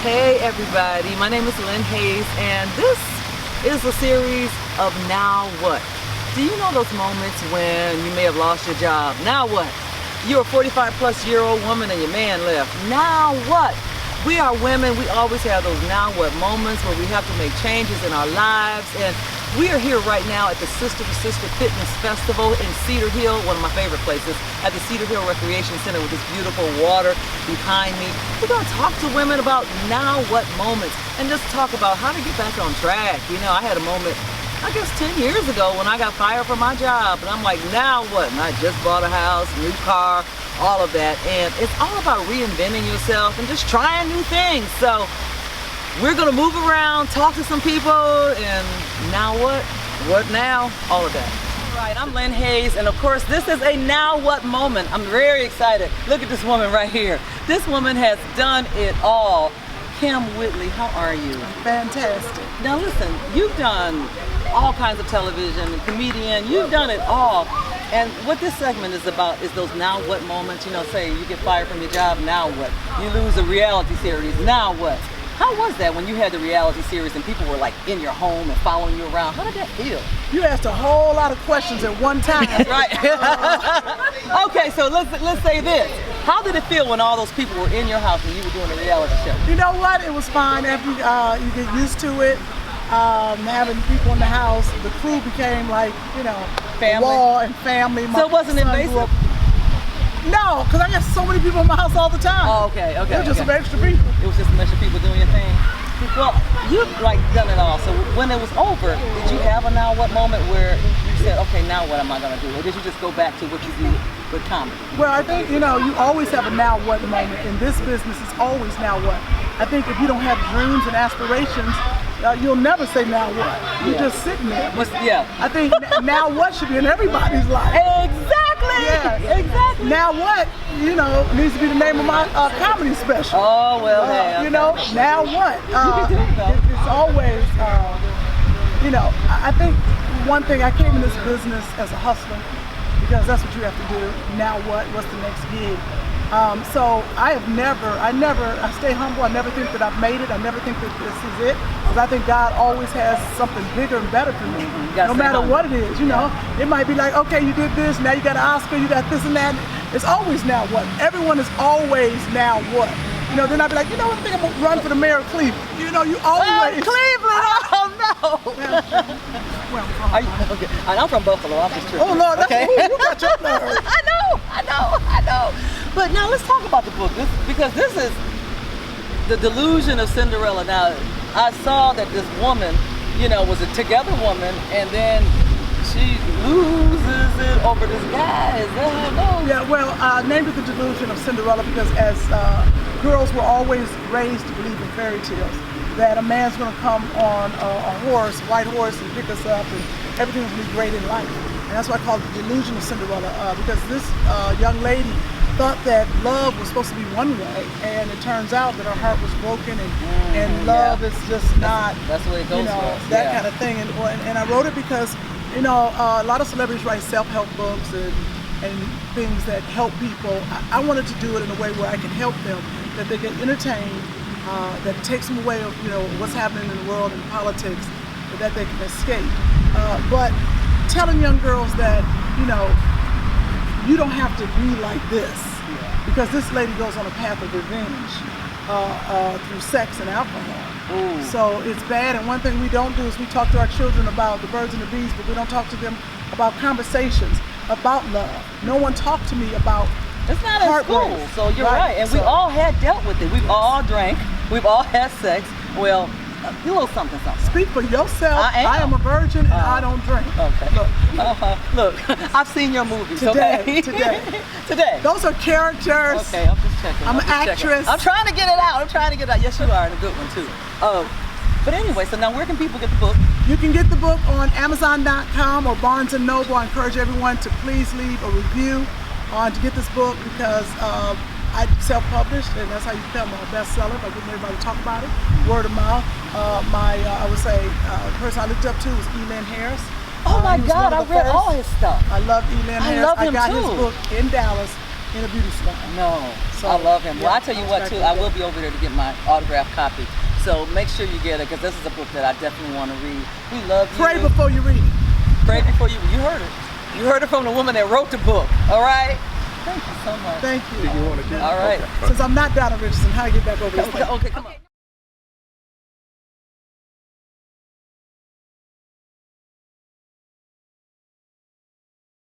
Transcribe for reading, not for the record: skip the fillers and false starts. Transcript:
Hey everybody, my name is Lynne Haze and this is a series of Now What? Do you know those moments when you may have lost your job? Now what? You're a 45 plus year old woman and your man left. Now what? We are women, we always have those now what moments where we have to make changes in our lives, and we are here right now at the Sister to Sister Fitness Festival in Cedar Hill, one of my favorite places, at the Cedar Hill Recreation Center with this beautiful water behind me. We're going to talk to women about now what moments and just talk about how to get back on track. You know, I had a moment, I guess 10 years ago when I got fired from my job, and I'm like, now what? And I just bought a house, new car, all of that, and it's all about reinventing yourself and just trying new things. So we're gonna move around, talk to some people, and now what? What now? All of that. All right, I'm Lynne Haze, and of course, this is a now what moment. I'm very excited. Look at this woman right here. This woman has done it all. Kym Whitley, how are you? Fantastic. Now listen, you've done all kinds of television, comedian, you've done it all. And what this segment is about is those now what moments. You know, say you get fired from your job, now what? You lose a reality series, now what? How was that when you had the reality series and people were like in your home and following you around? How did that feel? You asked a whole lot of questions at one time. Right. Okay, so let's say this. How did it feel when all those people were in your house and you were doing a reality show? You know what? It was fine after you get used to it. Having people in the house, the crew became like, you know, family. Wall and family. So it wasn't invasive? No, because I got so many people in my house all the time. Oh, okay. It was just some extra people. It was just some extra people doing your thing. Well, you've like done it all. So when it was over, did you have a now what moment where you said, okay, now what am I gonna do? Or did you just go back to what you do with comedy? Well, I think, you know, you always have a now what moment. In this business, it's always now what. I think if you don't have dreams and aspirations, you'll never say now what. You're just sitting there. Yeah. I think now what should be in everybody's life. Exactly. Yeah. Exactly. Now what, you know, needs to be the name of my comedy special. Oh, well, hey, okay. You know, now what? It's always, you know, I think one thing, I came in this business as a hustler because that's what you have to do. Now what? What's the next gig? So I stay humble. I never think that I've made it. I never think that this is it. Because I think God always has something bigger and better for me. No matter what it is, you know. It might be like, okay, you did this, now you got an Oscar, you got this and that. It's always now what. Everyone is always now what. You know, then I'd be like, you know what, I think I'm going to run for the mayor of Cleveland. You know, you always. Cleveland! Oh, no! Where I'm from. Okay. I'm from Buffalo. I'm just tripping. Oh, Lord, that's okay. You got your nerve. I know. But now let's talk about the book, because this is the Delusion of Cinderella. Now, I saw that this woman, you know, was a together woman, and then she loses it over this guy. Is that no? Yeah, well, I named it the Delusion of Cinderella because as girls were always raised to believe in fairy tales, that a man's going to come on a horse, white horse, and pick us up, and everything's going to be great in life. And that's why I call it the Delusion of Cinderella, because this young lady thought that love was supposed to be one way, and it turns out that her heart was broken, and love is just not. That's the way it goes. You know, that kind of thing. And I wrote it because, you know, a lot of celebrities write self-help books and things that help people. I wanted to do it in a way where I can help them, that they get entertained, that takes them away of, you know, what's happening in the world and politics, that they can escape. But telling young girls that, you know, you don't have to be like this, because this lady goes on a path of revenge through sex and alcohol. Ooh. So it's bad, and one thing we don't do is we talk to our children about the birds and the bees, but we don't talk to them about conversations, about love. No one talked to me about it's not in school, so you're right. And we all had dealt with it. We've all drank, we've all had sex. Well, a little something. Speak for yourself. I am a virgin and I don't drink. Okay. Look, I've seen your movies. Today. Those are characters. Okay, I'm just checking. I'm an actress. I'm trying to get it out. Yes, you are, and a good one too. But anyway, so now where can people get the book? You can get the book on Amazon.com or Barnes & Noble. I encourage everyone to please leave a review to get this book, because I self-published, and that's how you become a bestseller, by getting everybody to talk about it, word of mouth. I would say, the person I looked up to was Lynne Haze. Oh my God, I read all his stuff. I love Lynne Haze. I love him I got too. his book in Dallas in a beauty salon. No, So, I love him. Well, yeah, I tell you I what, was too, back I in the will day. be over there to get my autographed copy. So make sure you get it, because this is a book that I definitely want to read. We love you. Pray before you read it. Pray before you. You heard it. You heard it from the woman that wrote the book. All right. Thank you so much. Thank you. Do you want to do All right. Okay. Since I'm not Donna Richardson, how do I get back over this? Okay, come on.